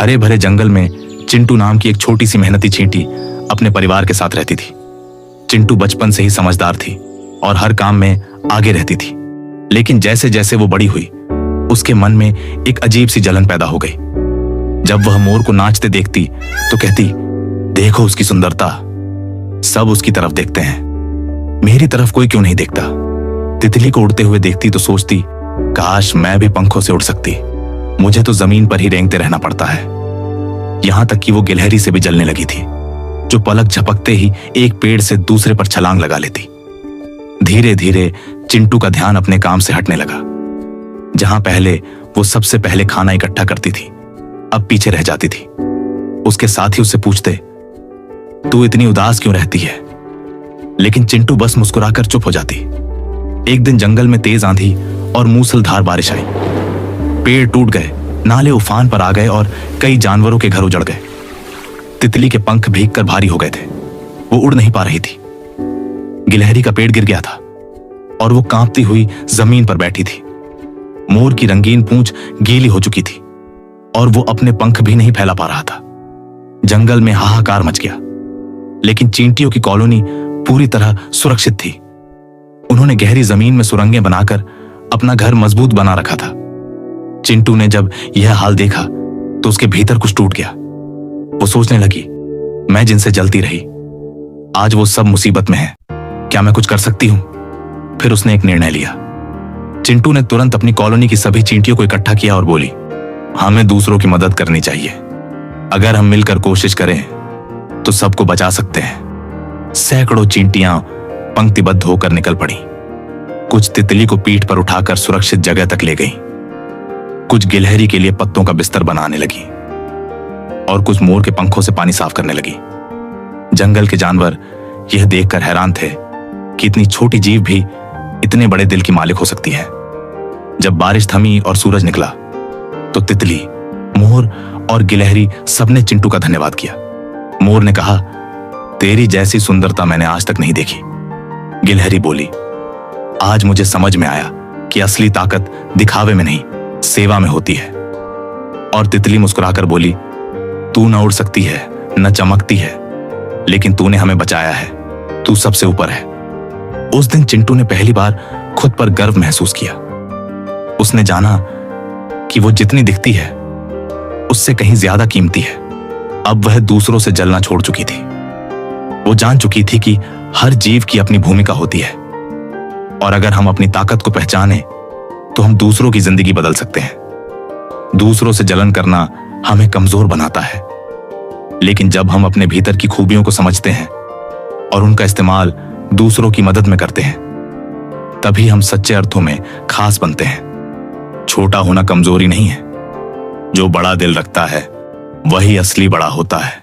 हरे भरे जंगल में चिंटू नाम की एक छोटी सी मेहनती चींटी अपने परिवार के साथ रहती थी। चिंटू बचपन से ही समझदार थी और हर काम में आगे रहती थी। लेकिन जैसे जैसे वो बड़ी हुई, उसके मन में एक अजीब सी जलन पैदा हो गई। जब वह मोर को नाचते देखती तो कहती, देखो उसकी सुंदरता, सब उसकी तरफ देखते हैं, मेरी तरफ कोई क्यों नहीं देखता। तितली को उड़ते हुए देखती तो सोचती, काश मैं भी पंखों से उड़ सकती, मुझे तो जमीन पर ही रेंगते रहना पड़ता है। यहां तक कि वो गिलहरी से भी जलने लगी थी, जो पलक झपकते ही एक पेड़ से दूसरे पर छलांग लगा लेती। धीरे धीरे चिंटू का ध्यान अपने काम से हटने लगा। जहां पहले वो सबसे पहले खाना इकट्ठा करती थी, अब पीछे रह जाती थी। उसके साथी उससे पूछते, तू इतनी उदास क्यों रहती है? लेकिन चिंटू बस मुस्कुराकर चुप हो जाती। एक दिन जंगल में तेज आंधी और मूसलधार बारिश आई। पेड़ टूट गए, नाले उफान पर आ गए और कई जानवरों के घर उजड़ गए। तितली के पंख भीगकर भारी हो गए थे, वो उड़ नहीं पा रही थी। गिलहरी का पेड़ गिर गया था और वो कांपती हुई जमीन पर बैठी थी। मोर की रंगीन पूंछ गीली हो चुकी थी और वो अपने पंख भी नहीं फैला पा रहा था। जंगल में हाहाकार मच गया, लेकिन चींटियों की कॉलोनी पूरी तरह सुरक्षित थी। उन्होंने गहरी जमीन में सुरंगें बनाकर अपना घर मजबूत बना रखा था। चिंटू ने जब यह हाल देखा तो उसके भीतर कुछ टूट गया। वो सोचने लगी, मैं जिनसे जलती रही, आज वो सब मुसीबत में है, क्या मैं कुछ कर सकती हूं? फिर उसने एक निर्णय लिया। चिंटू ने तुरंत अपनी कॉलोनी की सभी चींटियों को इकट्ठा किया और बोली, हमें दूसरों की मदद करनी चाहिए। अगर हम मिलकर कोशिश करें तो सबको बचा सकते हैं। सैकड़ों चींटियां पंक्तिबद्ध होकर निकल पड़ी। कुछ तितली को पीठ पर उठाकर सुरक्षित जगह तक ले गई, कुछ गिलहरी के लिए पत्तों का बिस्तर बनाने लगी और कुछ मोर के पंखों से पानी साफ करने लगी। जंगल के जानवर यह देखकर हैरान थे कि इतनी छोटी जीव भी इतने बड़े दिल की मालिक हो सकती है। जब बारिश थमी और सूरज निकला तो तितली, मोर और गिलहरी सबने चिंटू का धन्यवाद किया। मोर ने कहा, तेरी जैसी सुंदरता मैंने आज तक नहीं देखी। गिलहरी बोली, आज मुझे समझ में आया कि असली ताकत दिखावे में नहीं, सेवा में होती है। और तितली मुस्कुराकर बोली, तू न उड़ सकती है, न चमकती है, लेकिन तूने हमें बचाया है, तू सबसे ऊपर है। उस दिन चिंटू ने पहली बार खुद पर गर्व महसूस किया। उसने जाना कि वो जितनी दिखती है उससे कहीं ज्यादा कीमती है। अब वह दूसरों से जलना छोड़ चुकी थी। वो जान चुकी थी कि हर जीव की अपनी भूमिका होती है और अगर हम अपनी ताकत को पहचाने तो हम दूसरों की जिंदगी बदल सकते हैं। दूसरों से जलन करना हमें कमजोर बनाता है, लेकिन जब हम अपने भीतर की खूबियों को समझते हैं और उनका इस्तेमाल दूसरों की मदद में करते हैं, तभी हम सच्चे अर्थों में खास बनते हैं। छोटा होना कमजोरी नहीं है, जो बड़ा दिल रखता है वही असली बड़ा होता है।